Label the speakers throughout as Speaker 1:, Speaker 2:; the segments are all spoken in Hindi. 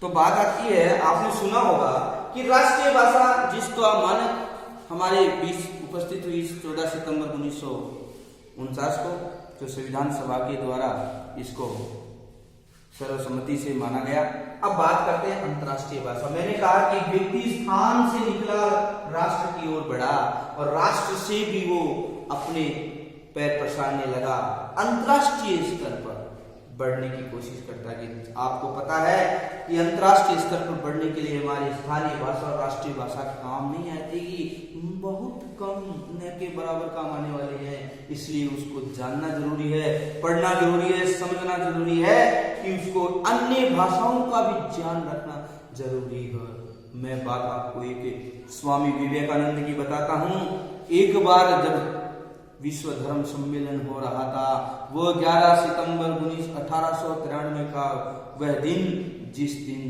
Speaker 1: तो बात आती है, आपने सुना होगा कि राष्ट्रीय भाषा जिसका मानक हमारे बीच उपस्थित हुई 14 सितंबर 1949 को, जो संविधान सभा के द्वारा इसको सर्वसम्मति से माना गया। अब बात करते हैं अंतर्राष्ट्रीय भाषा। मैंने कहा कि व्यक्ति स्थान से निकला राष्ट्र की ओर बढ़ा और राष्ट्र से भी वो अपने पैर पसारने लगा, अंतर्राष्ट्रीय स्तर पर बढ़ने की कोशिश करता है। कि आपको पता है कि अंतर्राष्ट्रीय स्तर पर बढ़ने के लिए हमारी स्थानीय भाषा और राष्ट्रीय भाषा काम नहीं आती, बहुत कम न के बराबर काम आने वाले हैं। इसलिए उसको जानना जरूरी है, पढ़ना जरूरी है, समझना जरूरी है कि उसको अन्य भाषाओं का भी ज्ञान रखना जरूरी है। मैं बात आपको एक स्वामी विवेकानंद की बताता हूँ। एक बार जब विश्व धर्म सम्मेलन हो रहा था, वो 11 सितंबर 1893 का वह दिन, जिस दिन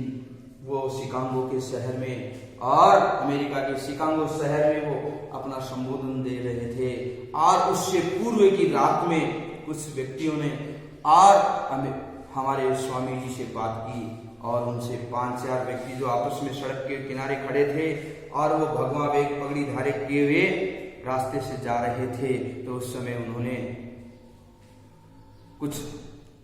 Speaker 1: वो शिकागो के शहर में और अमेरिका के शिकागो शहर में वो अपना संबोधन दे रहे थे, और उससे पूर्व की रात में कुछ व्यक्तियों ने और हमारे स्वामी जी से बात की, और उनसे 5-4 व्यक्ति जो आपस में सड़क के किनारे खड़े थे और वो भगवा बेग पगड़ी धारे किए हुए रास्ते से जा रहे थे, तो उस समय उन्होंने कुछ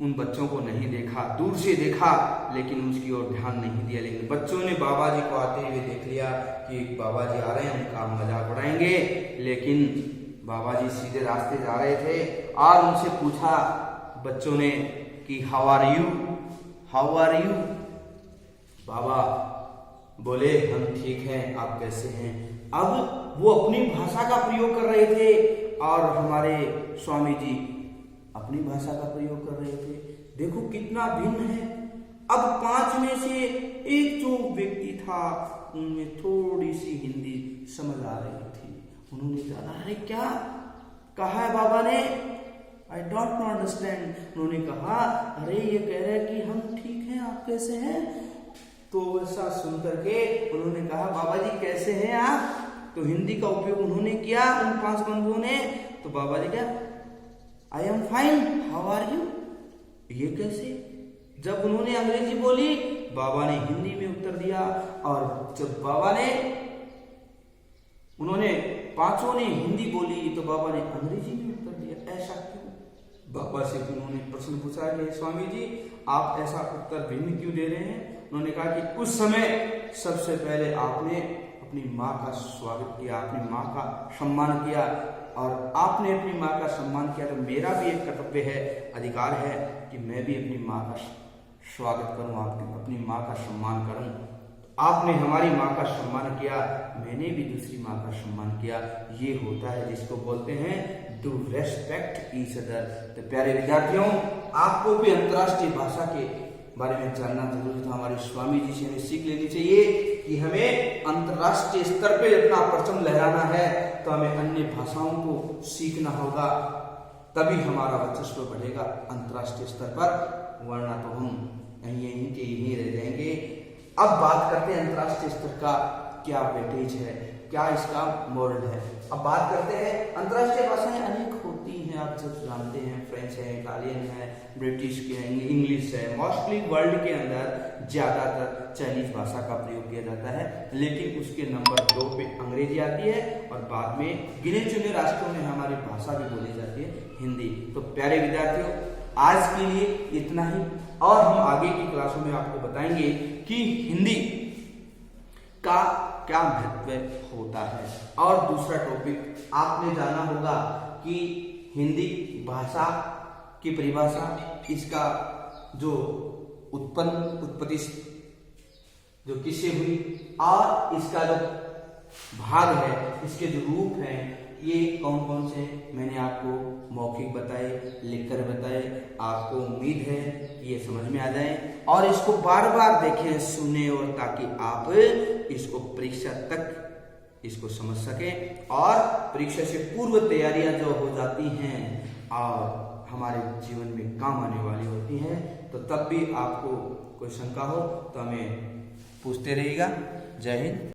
Speaker 1: उन बच्चों को नहीं देखा, दूर से देखा, लेकिन उसकी ओर ध्यान नहीं दिया। लेकिन बच्चों ने बाबा जी को आते हुए देख लिया कि बाबा जी आ रहे हैं, उनका मजाक उड़ाएंगे। लेकिन बाबा जी सीधे रास्ते जा रहे थे और उनसे पूछा बच्चों ने कि how are you, how are you. बाबा बोले हम ठीक हैं, आप कैसे हैं। अब वो अपनी भाषा का प्रयोग कर रहे थे और हमारे स्वामी जी अपनी भाषा का प्रयोग कर रहे थे। देखो कितना भिन्न है। अब 5 में से एक जो व्यक्ति था, उनमें थोड़ी सी हिंदी समझ आ रही थी। उन्होंने कहा अरे क्या कहा है बाबा ने, आई डोंट अंडरस्टैंड। उन्होंने कहा अरे ये कह रहे कि हम ठीक हैं, आप कैसे हैं। तो ऐसा सुन करके उन्होंने कहा बाबा जी कैसे हैं आप। तो हिंदी का उपयोग उन्होंने किया, उन 5 बंधुओं ने। तो बाबा जी क्या I am fine, how are you. ये कैसे। जब उन्होंने अंग्रेजी बोली, बाबा ने हिंदी में उत्तर दिया, और जब बाबा ने उन्होंने 5 ने हिंदी बोली तो बाबा ने अंग्रेजी में उत्तर दिया। ऐसा क्यों। बाबा से उन्होंने प्रश्न पूछा कि स्वामी जी आप ऐसा उत्तर भिन्न क्यों दे रहे हैं। उन्होंने कहा कि उस समय सबसे पहले आपने अपनी माँ का स्वागत किया, अपनी माँ का सम्मान किया, और आपने अपनी माँ का सम्मान किया, तो मेरा भी एक कर्तव्य है, अधिकार है कि मैं भी अपनी माँ का स्वागत करूं, अपनी माँ का सम्मान करूं। आपने हमारी माँ का सम्मान किया, मैंने भी दूसरी माँ का सम्मान किया। ये होता है जिसको बोलते हैं टू रेस्पेक्ट ईच अदर। तो प्यारे विद्यार्थियों, आपको भी अंतर्राष्ट्रीय भाषा के बारे में जानना जरूरी था। हमारे स्वामी जी से हमें सीख लेनी चाहिए कि हमें अंतर्राष्ट्रीय स्तर पे अपना परचम लहराना है, तो हमें अन्य भाषाओं को सीखना होगा, तभी हमारा वर्चस्व बढ़ेगा अंतर्राष्ट्रीय स्तर पर, वरना तो हम यहीं के यहीं रह जाएंगे। अब बात करते हैं अंतर्राष्ट्रीय स्तर का क्या वेटेज है, क्या इसका मॉरल है। अब बात करते हैं अंतर्राष्ट्रीय भाषाएं अनेक होती हैं, आप सब जानते हैं, फ्रेंच है, इटालियन है, ब्रिटिश के है, इंग्लिश है। मोस्टली वर्ल्ड के अंदर ज्यादातर चाइनीज भाषा का प्रयोग किया जाता है, लेकिन उसके नंबर 2 पे अंग्रेजी आती है, और बाद में गिने चुने राष्ट्रों में हमारी भाषा भी बोली जाती है हिंदी। तो प्यारे विद्यार्थियों, आज के लिए इतना ही, और हम आगे की क्लासों में आपको बताएंगे कि हिंदी का क्या महत्व होता है। और दूसरा टॉपिक आपने जाना होगा कि हिंदी भाषा की परिभाषा, इसका जो उत्पत्ति जो किससे हुई, और इसका जो भाग है, इसके जो रूप हैं, ये कौन कौन से मैंने आपको मौखिक बताए, लिखकर बताए। आपको उम्मीद है कि ये समझ में आ जाए, और इसको बार बार देखें, सुने, और ताकि आप इसको परीक्षा तक इसको समझ सकें, और परीक्षा से पूर्व तैयारियां जो हो जाती हैं और हमारे जीवन में काम आने वाली होती हैं, तो तब भी आपको कोई शंका हो तो हमें पूछते रहिएगा। जय हिंद।